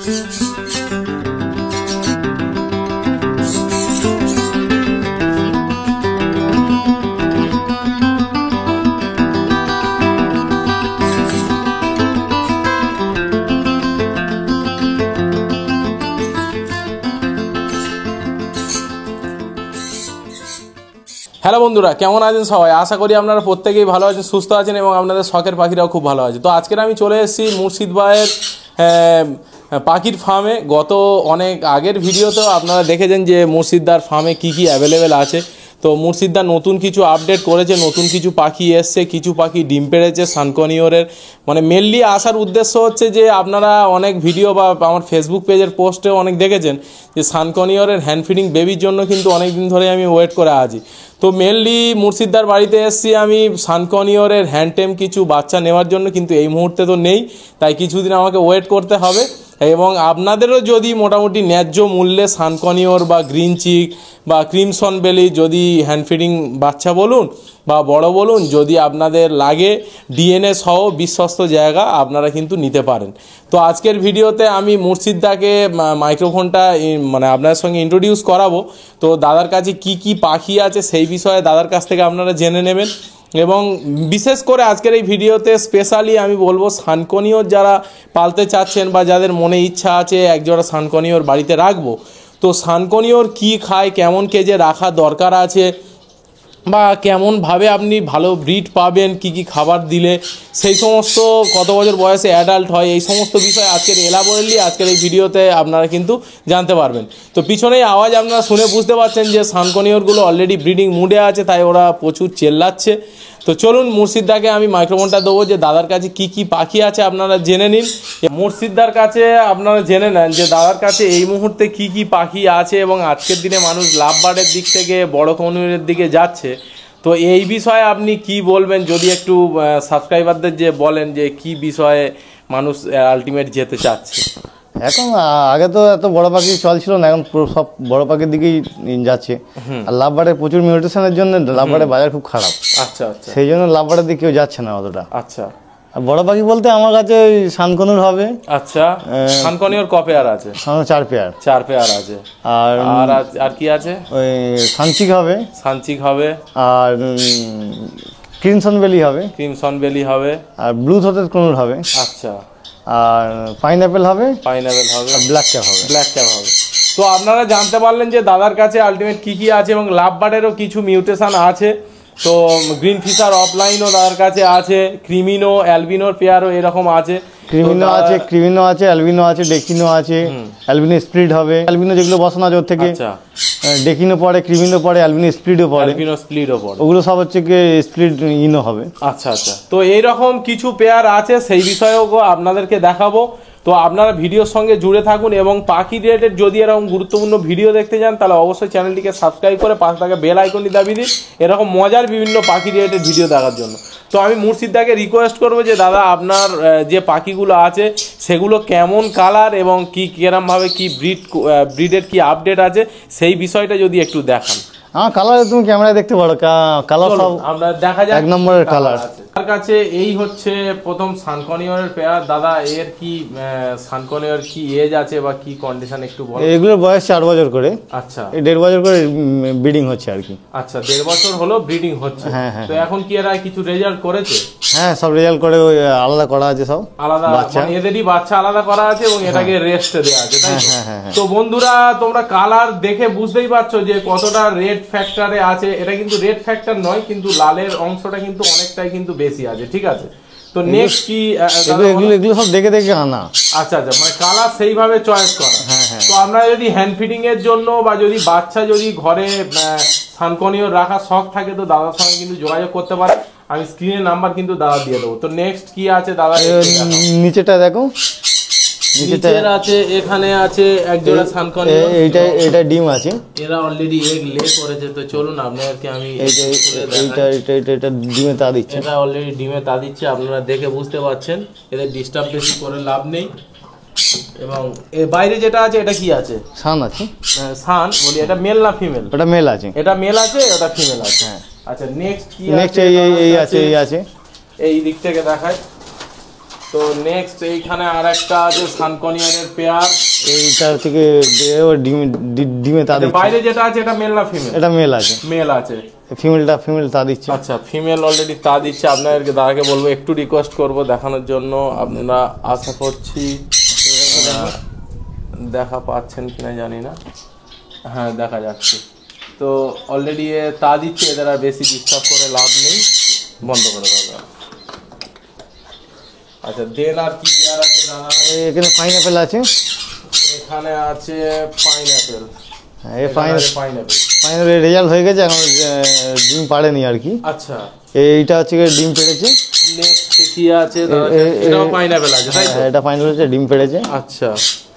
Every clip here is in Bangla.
হ্যালো বন্ধুরা, কেমন আছেন সবাই? আশা করি আপনারা প্রত্যেকেই ভালো আছেন, সুস্থ আছেন এবং আপনাদের শখের পাখিরাও খুব ভালো আছে। তো আজকের আমি চলে এসেছি মুর্শিদ ভাইয়ের পাখির ফার্মে। গত অনেক আগের ভিডিওতেও আপনারা দেখেছেন যে মুর্শিদদার ফার্মে কী কী অ্যাভেলেবেল আছে। তো মুর্শিদদা নতুন কিছু আপডেট করেছে, নতুন কিছু পাখি এসছে, কিছু পাখি ডিম পেড়েছে সানকনিওরের। মানে মেনলি আসার উদ্দেশ্য হচ্ছে যে আপনারা অনেক ভিডিও বা আমার ফেসবুক পেজের পোস্টেও অনেক দেখেছেন যে সানকনিওরের হ্যান্ড ফিডিং বেবির জন্য কিন্তু অনেক দিন ধরে আমি ওয়েট করে আছি। তো মেনলি মুর্শিদদার বাড়িতে এসেছি আমি সানকনিওরের হ্যান্ডটেম কিছু বাচ্চা নেওয়ার জন্য, কিন্তু এই মুহূর্তে তো নেই, তাই কিছুদিন আমাকে ওয়েট করতে হবে। এবং আপনাদেরও যদি মোটামুটি ন্যায্য মূল্যে সানকনিওর বা গ্রিন চিক বা ক্রিমসন বেলি যদি হ্যান্ড ফিডিং বাচ্চা বলুন বা বড় বলুন, যদি আপনাদের লাগে ডিএনএ সহ বিশ্বস্ত জায়গা আপনারা কিন্তু নিতে পারেন। তো আজকের ভিডিওতে আমি মুর্শিদদাকে মাইক্রোফোনটা মানে আপনাদের সঙ্গে ইন্ট্রোডিউস করাবো। তো দাদার কাছে কি কি পাখি আছে সেই বিষয়ে দাদার কাছ থেকে আপনারা জেনে নেবেন। এবং বিশেষ করে আজকের এই ভিডিওতে স্পেশালি আমি বলবো সানকনিওর যারা পালতে চাচ্ছেন বা যাদের মনে ইচ্ছা আছে একজোড়া সানকনিওর বাড়িতে রাখবো, তো সানকনিওর কী খায়, কেমন কেজে রাখা দরকার আছে বা কেমনভাবে আপনি ভালো ব্রিড পাবেন, কি কি খাবার দিলে সেই সমস্ত, কত বছর বয়সে অ্যাডাল্ট হয়, এই সমস্ত বিষয় আজকের এলাবোরেটলি আজকের এই ভিডিওতে আপনারা কিন্তু জানতে পারবেন। তো পিছনেই আওয়াজ আপনারা শুনে বুঝতে পারছেন যে সানকনিওরগুলো অলরেডি ব্রিডিং মুডে আছে, তাই ওরা প্রচুর চেল্লাচ্ছে। তো চলুন মুর্শিদদাকে আমি মাইক্রোফোনটা দেবো যে দাদার কাছে কি কি পাখি আছে আপনারা জেনে নিন। মুর্শিদদার কাছে আপনারা জেনে নেন যে দাদার কাছে এই মুহূর্তে কি কি পাখি আছে এবং আজকের দিনে মানুষ লাভ বার্ডের দিক থেকে বড় কনিওরের দিকে যাচ্ছে। তো এই বিষয়ে আপনি কি বলবেন, যদি একটু সাবস্ক্রাইবারদের যে বলেন যে কি বিষয়ে মানুষ আলটিমেট যেতে চাচ্ছে। এখন আগে তো এত বড় পাখি চল ছিল না, এখন পুরো সব বড় পাখির দিকেই যাচ্ছে। আর লাভ বার্ডের প্রচুর মিউটেশনের জন্য লাভ বার্ডের বাজার খুব খারাপ। আচ্ছা আচ্ছা, সেই জন্য লাভ বার্ডের দিকে কেউ যাচ্ছে না অতটা। আচ্ছা, আর বড় পাখি বলতে আমার কাছে ওই সানকনিওর হবে। আচ্ছা, সানকনিওর ক পেয়ার আছে? 4 পেয়ার। 4 পেয়ার আছে। আর আর কি আছে? ওই সানচিক হবে। সানচিক হবে। আর ক্রিমসন বেলি হবে। ক্রিমসন বেলি হবে। আর ব্লু থ্রোটেড কনুর হবে। আচ্ছা। আর পাইনঅ্যাপেল হবে। পাইনঅ্যাপেল হবে। আর ব্ল্যাক ক্যাপ হবে। ব্ল্যাক ক্যাপ হবে। তো আপনারা জানতে পারলেন যে দাদার কাছে আলটিমেট কী কী আছে এবং লাভ বার্ডেরও কিছু মিউটেশন আছে। তো গ্রিন ফিশার অফলাইনও দাদার কাছে আছে, ক্রিমিনো অ্যালবিনোর পেয়ারও এরকম আছে। ক্রিমিনো আছে, ক্রিমিনো আছে, অ্যালবিনো আছে, ডেকিনো আছে। অ্যালবিনো স্প্লিট হবে। অ্যালবিনো যেগুলো বসানো আছে ওর থেকে ডেকিনো পড়ে, ক্রিমিনো পড়ে, অ্যালবিনো স্প্লিটও পড়ে। অ্যালবিনো স্প্লিটও পড়ে। ওগুলো সব হচ্ছে কি স্প্লিট ইনো হবে। আচ্ছা আচ্ছা। তো এইরকম কিছু পেয়ার আছে, সেই বিষয়েও আপনাদেরকে দেখাবো। তো আপনারা ভিডিওর সঙ্গে জুড়ে থাকুন এবং পাখি রিলেটেড যদি এরকম গুরুত্বপূর্ণ ভিডিও দেখতে চান তাহলে অবশ্যই চ্যানেলটিকে সাবস্ক্রাইব করে পাশে থাকা বেল আইকনটি দাবিয়ে দিন এরকম মজার বিভিন্ন পাখি রিলেটেড ভিডিও দেখার জন্য। তো আমি মুর্শিদদাকে রিকোয়েস্ট করবো যে দাদা আপনার যে পাখিগুলো আছে সেগুলো কেমন কালার এবং কিরমভাবে কি ব্রিডের কি আপডেট আছে সেই বিষয়টা যদি একটু দেখান। হ্যাঁ, কালার তুমি ক্যামেরায় দেখতে পারো, কালার সব আমরা দেখা যায় 1 নম্বরের কালার। তার কাছে এই হচ্ছে প্রথম সানকনিওরের পেয়ার। দাদা এর কি সানকনিওর কি এজ আছে বা কি কন্ডিশন একটু বল। এগুলোর বয়স 4 বছর করে। আচ্ছা, 1.5 বছর করে ব্রিডিং হচ্ছে আর কি। আচ্ছা, 1.5 বছর হলো ব্রিডিং হচ্ছে। হ্যাঁ হ্যাঁ। তো এখন কি এরা কিছু রেজাল্ট করেছে? হ্যাঁ, সব রেজাল্ট করে ওই আলাদা করা আছে, সব আলাদা, মানে এদেরই বাচ্চা আলাদা করা আছে এবং এটাকে রেস্ট দেওয়া আছে, তাই তো? তো বন্ধুরা তোমরা কালার দেখে বুঝতেই পারছো যে কতটা রেড ফ্যাক্টরে আছে। এটা কিন্তু রেড ফ্যাক্টর নয়, কিন্তু লালের অংশটা কিন্তু অনেকটাই কিন্তু বেশি আছে, ঠিক আছে? তো নেক্সট কি এগুলো সব দেখে দেখে আনা। আচ্ছা আচ্ছা, মানে কালার সেইভাবে চয়েস করা। তো আপনারা যদি হ্যান্ড ফিডিং এর জন্য বা যদি বাচ্চা যদি ঘরে সানকনিওর রাখার শখ থাকে তো দাদার সঙ্গে কিন্তু যোগাযোগ করতে পারে। আমি স্ক্রিনে নাম্বার কিন্তু দাদা দিয়ে দেবো। তো নেক্সট কি আছে দাদা? নিচেটা দেখো, নিচের আছে, এখানে আছে এক জোড়া সানকনিওর। এইটা ডিম আছে, এরা অলরেডি এগ লে করেছে। তো চলুন আপনাদেরকে আমি এটা ডিমে তা দিচ্ছে। এটা অলরেডি ডিমে তা দিচ্ছে, আপনারা দেখে বুঝতে পারছেন। এদের ডিস্টার্ব বেশি করে লাভ নেই। এবং এর বাইরে যেটা আছে এটা কি আছে? সান আছে। সান বলি, এটা মেল না ফিমেল? এটা মেল আছে। এটা মেল আছে, ওটা ফিমেল আছে। আচ্ছা, নেক্সট কি আছে? নেক্সট এই আছে, এই আছে। এই দিক থেকে দেখাই। তো নেক্সট এইখানে আর একটা আছে সানকনিয়ারের পেয়ার। এইটা থেকে ডিমে তা দিচ্ছে। বাইরে যেটা আছে এটা মেল না ফিমেল? এটা মেল আছে। মেল আছে। ফিমেল তা দিচ্ছে। আচ্ছা, ফিমেল অলরেডি তা দিচ্ছে। আপনাদেরকে দাদাকে বলবো একটু রিকোয়েস্ট করব দেখানোর জন্য। আপনারা আশা করছি দেখা পাচ্ছেন কিনা জানি না। হ্যাঁ, দেখা যাচ্ছে। তো অলরেডি তা দিচ্ছে, এদের আর বেশি ডিস্টার্ব করে লাভ নেই, বন্ধ করে দেবে। আচ্ছা, দেন আর কি পেয়ার আছে দাদা? এখানে পাইনাপেল আছে। এখানে আছে পাইনাপেল। হ্যাঁ, এই পাইনাপেল রেজাল্ট হয়ে গেছে, এখন ডিম পাড়েনি আর কি। আচ্ছা, এইটা হচ্ছে ডিম পেড়েছে। নেক্সট কি আছে দাদা? এটাও পাইনাপেল আছে তাই তো? এটা পাইনাপেল আছে, ডিম পেড়েছে। আচ্ছা,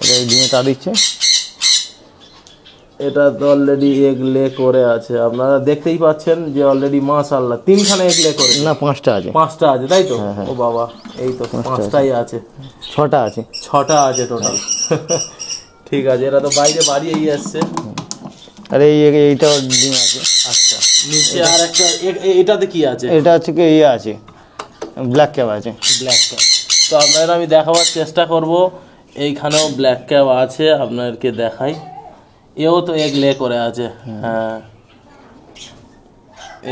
এটা ডিমে তা দিচ্ছে। এটা তো অলরেডি এগ লে করে আছে, আপনারা দেখতেই পাচ্ছেন যে অলরেডি মাশাআল্লাহ 3খানা এগ লে করে। না, 5টা আছে। 5টা আছে তাই তো? ও বাবা, এই তো 5টাই আছে। 6টা আছে। 6টা আছে টোটাল। ঠিক আছে, এরা তো বাইরে বাড়িয়েই আসছে। আর এইটা ডিম আছে। আচ্ছা, নিচে আর একটা এটাতে কি আছে? এটা হচ্ছে কি আছে, ব্ল্যাক ক্যাপ আছে। Black cap. তো আপনাদের আমি দেখাবার চেষ্টা করব। এইখানেও ব্ল্যাক ক্যাপ আছে, আপনাদেরকে দেখাই। এও তো এগ লে করে আছে। হ্যাঁ,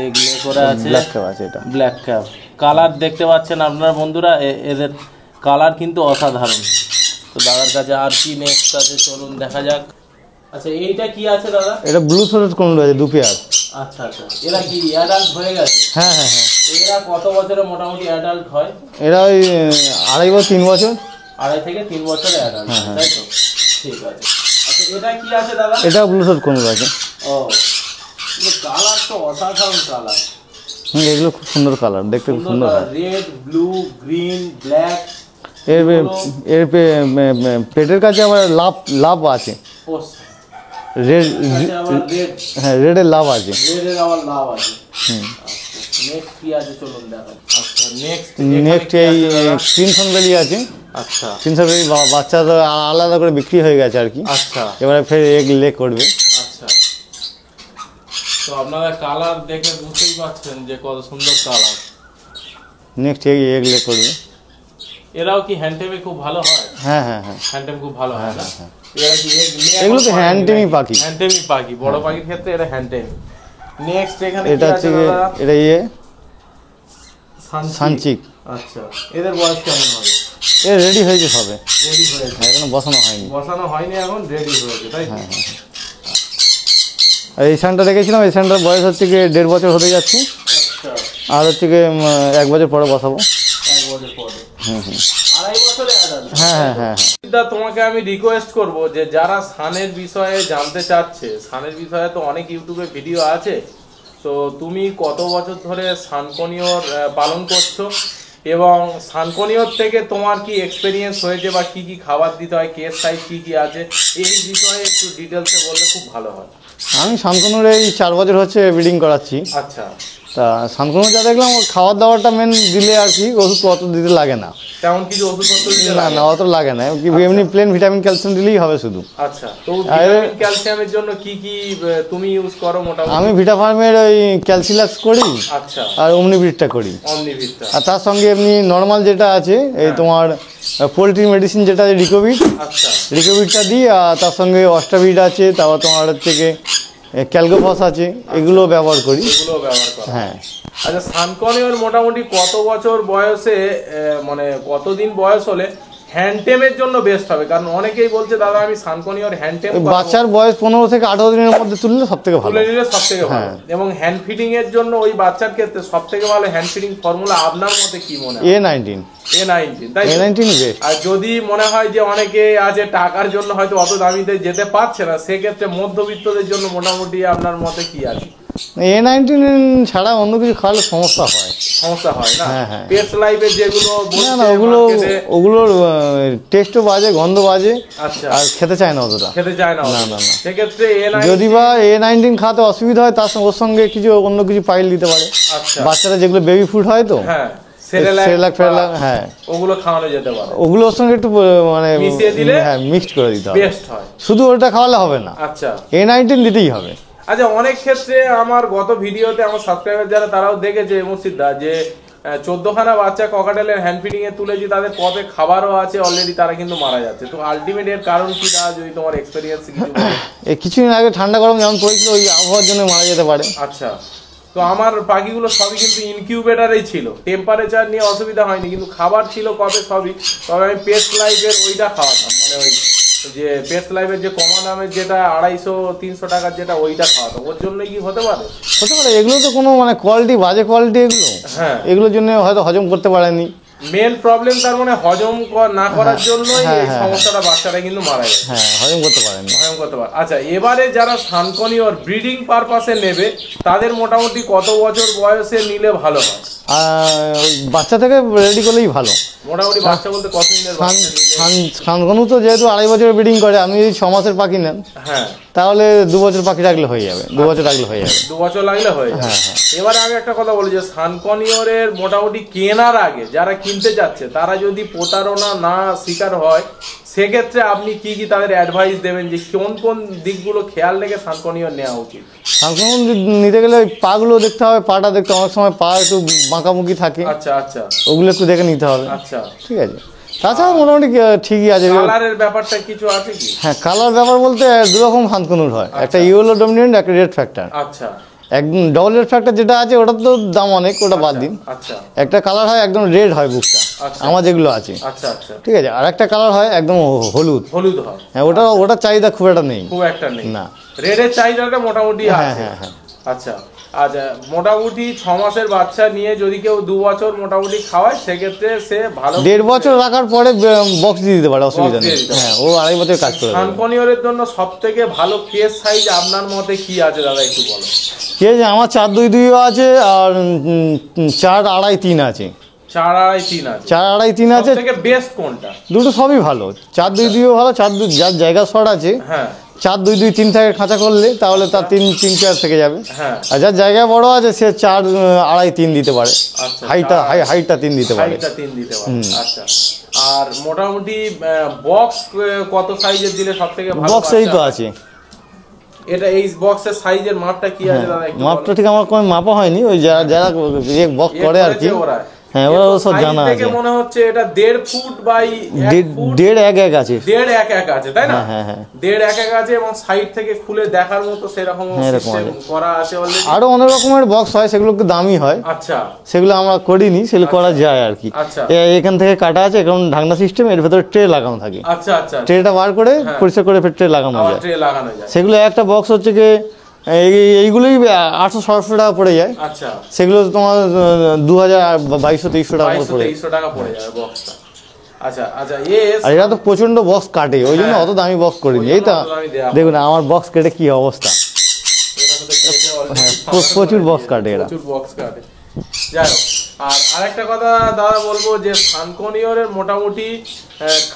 এগ লে করে আছে। ব্ল্যাক ক্যাপ আছে। এটা ব্ল্যাক ক্যাপ। কালার দেখতে পাচ্ছেন আপনারা বন্ধুরা, এদের কালার কিন্তু অসাধারণ। তো দাদার কাছে আর কি নেক্সট আছে চলুন দেখা যাক। আচ্ছা, এইটা কি আছে দাদা? এটা ব্লু থ্রোটেড কোনল আছে, 2 পেয়ার। আচ্ছা আচ্ছা, এরা কি অ্যাডাল্ট হয়ে গেছে? হ্যাঁ হ্যাঁ হ্যাঁ। এরা কত বছরে মোটামুটি অ্যাডাল্ট হয়? এরা ওই 2.5 বছর 3 বছর। 2.5 থেকে 3 বছরে অ্যাডাল্ট, তাই তো? ঠিক আছে। আচ্ছা, এটা কি আছে দাদা? এটা ব্লু থ্রোটেড কোনল আছে। ও, কালার তো অসাধারণ কালার। এগুলো খুব সুন্দর কালার, দেখতে খুব সুন্দর হয়। Red, blue, green, black. এর পেটের কাছে আবার লাভ আছে। রেড, হ্যাঁ, রেডের লাভ আছে। রেডের আবার লাভ আছে। নেক্সট কি আছে চলুন দেখাই। আচ্ছা, নেক্সট এই ক্রিমসন বেলি আছে। আচ্ছা, ক্রিমসন বেলি বাচ্চা তো আলাদা করে বিক্রি হয়ে গেছে আর কি। আচ্ছা, এবারে ফের এগ লে করবে। আচ্ছা। তো আপনারা কালার দেখে বুঝতেই পারছেন যে কত সুন্দর কালার। নেক্সট এগ লে করবে। এরাও কি হ্যান্ডটেমে খুব ভালো হয়? হ্যাঁ হ্যাঁ হ্যাঁ। হ্যান্ডটেম খুব ভালো হয় না? এরা কি এগ লে? এগুলো তো হ্যান্ডটেমই পাখি। হ্যান্ডটেমই পাখি, বড় পাখির ক্ষেত্রে এরা হ্যান্ডটেম। নেক্সট এখানে এটা কি হচ্ছে আছে দাদা? এটা সানচিক। আচ্ছা, এদের বয়স কেমন হবে? এ রেডি হয়েছে সবে। রেডি হয়েছে? এখনো বসানো হয়নি। বসানো হয়নি, এখন রেডি হয়েছে তাই? হ্যাঁ হ্যাঁ। আর এই সানটা রেখেছিলাম, এই সানটার বয়স হচ্ছে কি 1.5 বছর হতে যাচ্ছে। আচ্ছা, আর হচ্ছে কি 1 বছর পরে বসাবো। 1 বছর পরে। আড়াই বছরে অ্যাডাল্ট। হ্যাঁ হ্যাঁ হ্যাঁ। তোমাকে আমি রিকোয়েস্ট করব যে যারা সানের বিষয়ে জানতে চাচ্ছে, সানের বিষয়ে তো অনেক ইউটিউবে ভিডিও আছে, তো তুমি কত বছর ধরে সানকনিয়র পালন করছো এবং সানকনিয়র থেকে তোমার কি এক্সপেরিয়েন্স হয়েছে বা কি কি খাবার দিতে হয়, কেস সাইজ কি কি আছে, এই বিষয়ে একটু ডিটেলসে বললে খুব ভালো হয়। আমি শান্তনুর এই 4 বছর হচ্ছে ব্রিডিং করাচ্ছি। আচ্ছা, তা শান্তনু যা দেখলাম ওর খাবার দাবারটা মেন দিলে আর কি, ওষুধ অত দিতে লাগে না। তেমন কিছু ওষুধপত্র দিতে না না, অত লাগে না, এমনি প্লেন ভিটামিন ক্যালসিয়াম দিলেই হবে শুধু। আচ্ছা, তো ভিটামিন ক্যালসিয়ামের জন্য কি কি তুমি ইউজ করো মোটামুটি? আমি ভিটাফার্মের ওই ক্যালসিলাক্স করি। আচ্ছা, আর অমনিভিটটা করি। অমনিভিটটা। আর তার সঙ্গে এমনি নর্মাল যেটা আছে এই তোমার পোলট্রি মেডিসিন যেটা রিকোভিট। আচ্ছা, রিকোভিটটা দিই। আর তার সঙ্গে অস্টাভিট আছে, তারপর তোমার হচ্ছে ক্যালগোফস আছে, এগুলো ব্যবহার করি। এগুলো ব্যবহার করো? হ্যাঁ। আচ্ছা, সানকনিয়র মোটামুটি কত বছর বয়সে, মানে কতদিন বয়স হলে হ্যান্ডটেমের জন্য বেস্ট হবে? কারণ অনেকেই বলছে দাদা আমি সানকনিয়র হ্যান্ডটেম, বাচ্চার বয়স 15 থেকে 18 দিনের মধ্যে তুললে সব থেকে ভালো। তুলে নিলে সব থেকে ভালো। এবং হ্যান্ড ফিডিং এর জন্য ওই বাচ্চার ক্ষেত্রে সব থেকে ভালো হ্যান্ড ফিডিং ফর্মুলা আপনার মতে কি মনে হয়? A19। A19 তাই? A19 best. আর যদি মনে হয় যে অনেকে আছে টাকার জন্য হয়তো অত দামিতে যেতে পারছে না, সেক্ষেত্রে মধ্যবিত্তদের জন্য মোটামুটি আপনার মতে কি আছে? A19 ছাড়া অন্য কিছু খাওয়ালে সমস্যা হয়। সমস্যা হয় না? হ্যাঁ হ্যাঁ। পেটস লাইফে যেগুলো না না, ওগুলোর টেস্টও বাজে, গন্ধ বাজে। আচ্ছা, আর খেতে চায় না অতটা। খেতে চায় না? না না না। সেক্ষেত্রে যদি বা A19 খাতে অসুবিধা হয়, তার ওর সঙ্গে কিছু অন্য কিছু পাইল দিতে পারে। আচ্ছা, বাচ্চারা যেগুলো বেবি ফুড হয় তো, হ্যাঁ, সেরেলাক ফেরেলাক, হ্যাঁ, ওগুলো খাওয়ানো যেতে পারে। ওগুলোর সঙ্গে একটু মানে মিশিয়ে দিলে হ্যাঁ মিক্সড করে দিতে হবে, বেস্ট হয়। শুধু ওটা খাওয়ালে হবে না। আচ্ছা, A19 দিতেই হবে। আচ্ছা, অনেক ক্ষেত্রে আমার গত ভিডিওতে আমার সাবস্ক্রাইবার যারা তারাও দেখেছে মুর্শিদা যে 14খানা বাচ্চা ককাটেলের হ্যান্ড ফিডিং এ তুলেছি, তাদের কবে খাবারও আছে অলরেডি, তারা কিন্তু মারা যাচ্ছে। তো আলটিমেট এর কারণ কি দাদা, যদি তোমার এক্সপেরিয়েন্স কিছু বলো। কিছুদিন আগে ঠান্ডা গরম যেমন পড়েছিল, ওই আবহাওয়ার জন্য মারা যেতে পারে। আচ্ছা, তো আমার পাখিগুলো সবই কিন্তু ইনকিউবেটারেই ছিল, টেম্পারেচার নিয়ে অসুবিধা হয়নি, কিন্তু খাবার ছিল কবে সবই। তবে আমি পেস্ট লাইফের ওইটা খাওয়াতাম, মানে ওই যে পেস্ট লাইফের যে কমা দামের যেটা 250-300 টাকার যেটা, ওইটা খাওয়াতাম। ওর জন্য কি হতে পারে? হতে পারে, এগুলো তো কোনো মানে কোয়ালিটি, বাজে কোয়ালিটি এগুলো। হ্যাঁ, এগুলোর জন্য হয়তো হজম করতে পারেনি। মেন প্রবলেম তার মানে হজম না করার জন্যই এই সমস্যাটা, বাচ্চাটা কিন্তু মারা যায়। হ্যাঁ, হজম করতে পারেনি। হজম করতে পারে। আচ্ছা, এবারে যারা সানকনিওর ব্রিডিং পারপাসে নেবে, তাদের মোটামুটি কত বছর বয়সে নিলে ভালো হয়? ওই বাচ্চা থেকে রেডি করলেই ভালো। মোটামুটি বাচ্চা বলতে কত দিনের বাচ্চা নিলে? সানকনু তো যেহেতু 2.5 বছর ব্রিডিং করে, আপনি যদি 6 মাসের পাখি নেন, হ্যাঁ, তাহলে 2 বছর পাখি রাখলে হয়ে যাবে। 2 বছর রাখলে হয়ে যাবে। 2 বছর লাগলে হয়ে যাবে। হ্যাঁ, হ্যাঁ। এবারে আমি একটা কথা বলি যে সানকনিওরের মোটামুটি কেনার আগে যারা কিনতে যাচ্ছে, তারা যদি প্রতারণা না শিকার হয়, সেক্ষেত্রে আপনি কি কি তাদের অ্যাডভাইস দেবেন, যে কোন কোন দিকগুলো খেয়াল রেখে সানকনিওর নেওয়া উচিত? সানকনু নিতে গেলে ওই পাগুলো দেখতে হবে, পাটা দেখতে অনেক সময় পা একটু বাঁকামুখি থাকে। আচ্ছা আচ্ছা, ওগুলো একটু দেখে নিতে হবে। আচ্ছা, ঠিক আছে। তাছাড়া মোটামুটি ঠিকই আছে। কালারের ব্যাপারটা কিছু আছে কি? হ্যাঁ, কালার ব্যাপার বলতে 2 রকম সানকনুর হয়, একটা ইয়েলো ডমিনেন্ট, একটা রেড ফ্যাক্টর। আচ্ছা, একদম ডবল রেড ফ্যাক্টর যেটা আছে, ওটার তো দাম অনেক, ওটা বাদ দিন। আচ্ছা, একটা কালার হয় একদম রেড হয় বুকটা, আমার যেগুলো আছে। আচ্ছা আচ্ছা, ঠিক আছে। আর একটা কালার হয় একদম হলুদ। হলুদ হয়। হ্যাঁ, ওটার চাহিদা খুব একটা নেই, খুব একটা নেই না। রেডের চাহিদাটা মোটামুটি হ্যাঁ, আছে। হ্যাঁ, হ্যাঁ। আচ্ছা আচ্ছা, মোটামুটি 6 মাসের বাচ্চা নিয়ে যদি কেউ 2 বছর মোটামুটি খাওয়ায়, সেক্ষেত্রে সে ভালো 1.5 বছর রাখার পরে বক্স দিয়ে দিতে পারে, অসুবিধা নেই। হ্যাঁ, ও 2.5 বছর কাজ করে। সানকনিওরের জন্য সব থেকে ভালো কেস সাইজ আপনার মতে কি আছে দাদা, একটু বলো। ঠিক আছে, আমার 4.2.2 আছে, আর 4.2.5-3 আছে। 4.2.5-3 আছে। 4.2.5-3 আছে। সবথেকে বেস্ট কোনটা? দুটো সবই ভালো। 4.2.2 ভালো, 4.2 যার জায়গা শর্ট আছে, হ্যাঁ, 4.2.2-3 থেকে খাঁচা করলে তাহলে তার 3-4 থেকে যাবে। হ্যাঁ, আর যার জায়গা বড় আছে সে 4.2.5-3 দিতে পারে। আচ্ছা, হাইটটা 3 দিতে পারে। হাইটটা 3 দিতে পারে। আচ্ছা, আর মোটামুটি বক্স কত সাইজের দিলে সবথেকে ভালো? বক্স এই তো আছে। এটা এই বক্সের সাইজের মাপটা কি আছে দাদা, একটু মাপটা ঠিক আমার কোনো মাপা হয়নি, ওই যারা বক্স করে আর কি। ওরা, হ্যাঁ, ওরা সব জানা আছে। মনে হচ্ছে এটা 1.5 ফুট বাই 1 ফুট, 1.5 আছে। 1.5 আছে, তাই না? হ্যাঁ, হ্যাঁ। 1.5 আছে, এবং সাইড থেকে খুলে দেখার মতো সেরকম সিস্টেম করা আছে অলরেডি। আরো অনেক রকমের বক্স হয়, সেগুলো একটু দামি হয়। আচ্ছা, সেগুলো আমরা করিনি, সেগুলো করা যায় আর কি। আচ্ছা, এখান থেকে কাটা আছে, এখন ঢাকনা সিস্টেম, এর ভেতরে ট্রে লাগানো থাকে। আচ্ছা আচ্ছা, ট্রেটা বার করে পরিষ্কার করে ফের ট্রে লাগানো যায়। ট্রে লাগানো যায়। সেগুলো একটা বক্স হচ্ছে কি, এইগুলোই 800-700 টাকা পড়ে যায়। আচ্ছা, সেগুলো তোমার 2000-2200-2300 টাকা পড়ে যায়। 2200 টাকা পড়ে যাবে বক্সটা। আচ্ছা আচ্ছা, আর এরা তো প্রচন্ড বক্স কাটে, ওই জন্য অত দামি বক্স করিনি। এই তো দেখুন আমার বক্স কেটে কি অবস্থা। প্রচুর বক্স কাটে এরা, প্রচুর বক্স কাটে। যাই হোক, আর আরেকটা কথা দাদা বলবো, যে সানকনিওরের মোটামুটি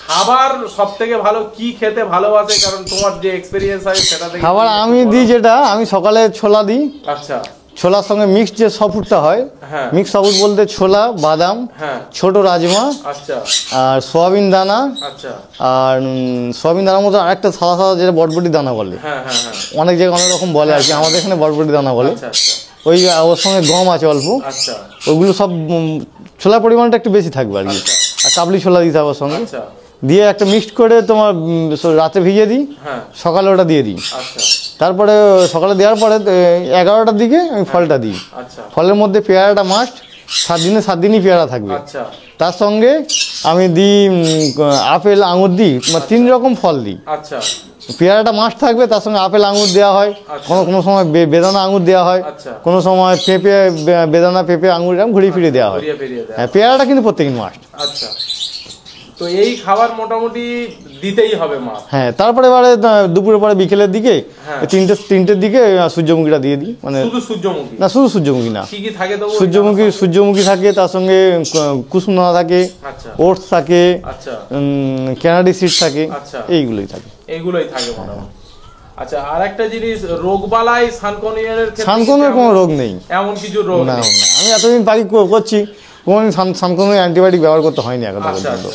খাবার সব থেকে ভালো কি খেতে ভালোবাসে, কারণ তোমার যে এক্সপেরিয়েন্স আছে সেটা থেকে। খাবার আমি দিই যেটা, আমি সকালে ছোলা দিই। আচ্ছা, ছোলার সঙ্গে মিক্সড যে সফুটটা হয়, মিক্স সফুট বলতে ছোলা, বাদাম, ছোট রাজমা, আচ্ছা, আর সোয়াবিন দানা, আচ্ছা, আর সোয়াবিন দানার মতো আরেকটা সাদা সাদা যেটা বটবটি দানা বলে, অনেক জায়গায় অনেক রকম বলে আর কি, আমাদের এখানে বটবটি দানা বলে। ওই ওর সঙ্গে গম আছে অল্প, ওইগুলো সব ছোলার পরিমাণটা একটু বেশি থাকবে আর কি। আর কাবলি ছোলা দিতে হবে ওর সঙ্গে, দিয়ে একটা মিক্সড করে তোমার রাতে ভিজিয়ে দিই, সকালে ওটা দিয়ে দিই। তারপরে সকালে দেওয়ার পরে 11টার দিকে আমি ফলটা দিই। ফলের মধ্যে পেয়ারাটা মাস্ট, 7 দিনই পেয়ারা থাকবে। তার সঙ্গে আমি দিই আপেল আঙুর দিই, 3 রকম ফল দিই। পেয়ারাটা মাস্ট থাকবে, তার সঙ্গে আপেল আঙুর দেওয়া হয়, কোনো সময় বেদানা আঙুর দেওয়া হয়, কোনো সময় পেঁপে, বেদানা পেঁপে আঙুর এরকম ঘুরিয়ে ফিরিয়ে দেওয়া হয়। হ্যাঁ, পেয়ারাটা কিন্তু প্রত্যেকদিন মাস্ট। তো এই খাবার মোটামুটি দিতেই হবে মা। হ্যাঁ, তারপরে এবারে দুপুরের পরে বিকেলের দিকে 3টের দিকে সূর্যমুখীটা দিয়ে দিই। মানে শুধু সূর্যমুখী না, শুধু সূর্যমুখী না, কি কি থাকে তো? সূর্যমুখী থাকে, তার সঙ্গে কুসুম দানা থাকে, ওটস থাকে, ক্যানাডি সিড থাকে, এইগুলোই থাকে মোটামুটি। আচ্ছা, আর একটা জিনিস, রোগবালাই সানকনিওরের ক্ষেত্রে? সানকনিওর কোনো রোগ নেই, এমন কিছু রোগ নেই। আমি এতদিন পাখি করছি, কোনো সানকনিওর অ্যান্টিবায়োটিক ব্যবহার করতে হয়নি এখন পর্যন্ত।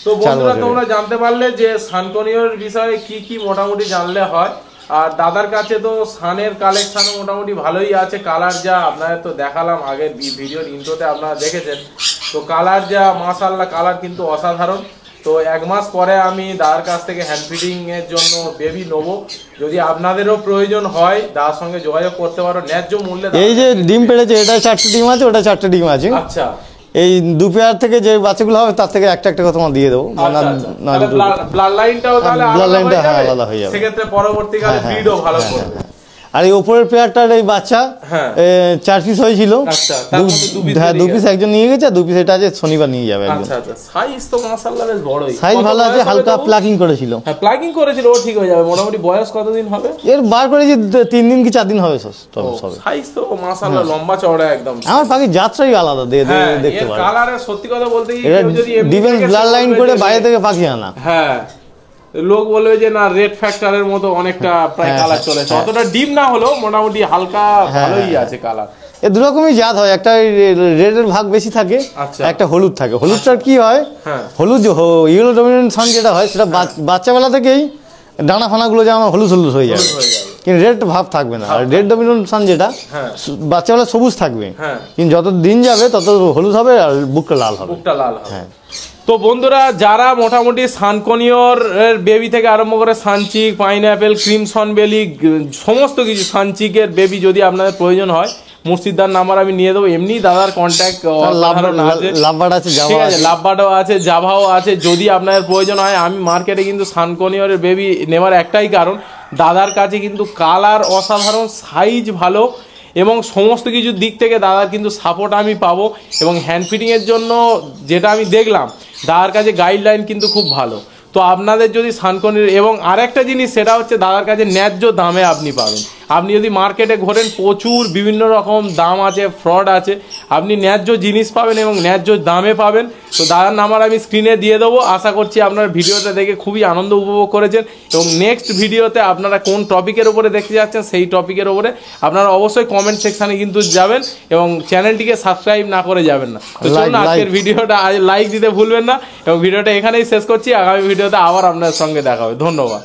তো বন্ধুরা, তোমরা জানতে পারলে যে সানকনিওর বিষয়ে কি কি মোটামুটি জানলে হয়। আর দাদার কাছে তো সানের কালেকশন মোটামুটি ভালোই আছে, কালার যা আপনাদের তো দেখালাম আগের ভিডিওর ইন্ট্রোতে আপনারা দেখেছেন, তো কালার যা মাশাআল্লাহ কালার কিন্তু অসাধারণ। তো 1 মাস পরে আমি দাদার কাছ থেকে হ্যান্ড ফিডিং এর জন্য বেবি নেবো, যদি আপনাদেরও প্রয়োজন হয় দাদার সঙ্গে যোগাযোগ করতে পারো ন্যায্য মূল্যে। এই যে ডিম পেড়েছে, এটা 4টে ডিম আছে, ওটা 4টে ডিম আছে। আচ্ছা, এই 2 পেয়ার থেকে যে বাচ্চাগুলো হবে তার থেকে একটা একটা তোমার দিয়ে দেবো। ব্লাড লাইনটাও তাহলে আলাদা হয়ে যাবে, সেক্ষেত্রে পরবর্তীকালে ব্রিডও ভালো করবে। আর এই উপরের পেয়ারটার এই বাচ্চা 4 পিস হয়েছিল, 2 পিস একজন নিয়ে গেছে, 2 পিস এটা আছে শনিবার নিয়ে যাবে একজন। আচ্ছা আচ্ছা, সাইজ তো মাশাআল্লাহ বেশ বড়ই, সাইজ ভালো আছে, হালকা প্লাকিং করেছিল। হ্যাঁ প্লাকিং করেছিল, ও ঠিক হয়ে যাবে। মোটামুটি বয়স কতদিন হবে এর? বার করেছি 3 দিন কি 4 দিন হবে সব। সাইজ তো মাশাআল্লাহ লম্বা চওড়া একদম। আমার পাখির জাতটাই আলাদা, দেখতে পারে। কালারে সত্যি কথা বলতে কি যদি ডিফেন্স ব্লাড লাইন করে বাইরে থেকে পাখি আনা, হ্যাঁ লোক বলবে যে না রেড ফ্যাক্টরের মতো অনেকটা প্রায় কালার চলেছে, অতটা ডিপ না হলেও মোটামুটি হালকা ভালোই আছে কালার। এ দু রকমই জাত হয়, একটা রেডের ভাগ বেশি থাকে, একটা হলুদ থাকে। হলুদটার কি হয়, হলুদ ইয়েলো ডমিনেন্ট সান যেটা হয় সেটা বাচ্চাবেলা থেকেই ডানা ফানাগুলো যেমন হলুদ হলুদ হয়ে যাবে, কিন্তু রেড ভাব থাকবে না। আর রেড ডমিনেন্ট সান যেটা বাচ্চাবেলা সবুজ থাকবে, কিন্তু যত দিন যাবে তত হলুদ হবে আর বুকটা লাল হবে। হ্যাঁ, তো বন্ধুরা যারা মোটামুটি সানকনিওর বেবি থেকে আরম্ভ করে সানচিক, পাইনঅ্যাপেল, ক্রিমসন বেলি সমস্ত কিছু সানচিকের বেবি যদি আপনাদের প্রয়োজন হয়, মুর্শিদার নাম্বার আমি নিয়ে দেবো। এমনি দাদার কন্ট্যাক্ট লাভবার্ড আছে, ঠিক আছে, লাভবার্ডও আছে, জাভাও আছে। যদি আপনাদের প্রয়োজন হয়, আমি মার্কেটে কিন্তু সানকনিওরের বেবি নেওয়ার একটাই কারণ, দাদার কাছে কিন্তু কালার অসাধারণ, সাইজ ভালো এবং সমস্ত কিছুর দিক থেকে দাদার কিন্তু সাপোর্ট আমি পাবো। এবং হ্যান্ড ফিডিংয়ের জন্য যেটা আমি দেখলাম দাদার কাছে গাইডলাইন কিন্তু খুব ভালো। তো আপনাদের যদি সানকনির, এবং আরেকটা জিনিস সেটা হচ্ছে দাদার কাছে ন্যায্য দামে আপনি পাবেন। আপনি যদি মার্কেটে ঘোরেন প্রচুর বিভিন্ন রকম দাম আছে, ফ্রড আছে, আপনি ন্যায্য জিনিস পাবেন এবং ন্যায্য দামে পাবেন। তো দাদার নাম্বার আমি স্ক্রিনে দিয়ে দেবো। আশা করছি আপনার ভিডিওটা দেখে খুবই আনন্দ উপভোগ করেছেন এবং নেক্সট ভিডিওতে আপনারা কোন টপিকের উপরে দেখতে যাচ্ছেন সেই টপিকের উপরে আপনারা অবশ্যই কমেন্ট সেকশানে কিন্তু যাবেন এবং চ্যানেলটিকে সাবস্ক্রাইব না করে যাবেন না। তো চলুন আজকের ভিডিওটা লাইক দিতে ভুলবেন না এবং ভিডিওটা এখানেই শেষ করছি। আগামী ভিডিওতে আবার আপনার সঙ্গে দেখা হবে। ধন্যবাদ।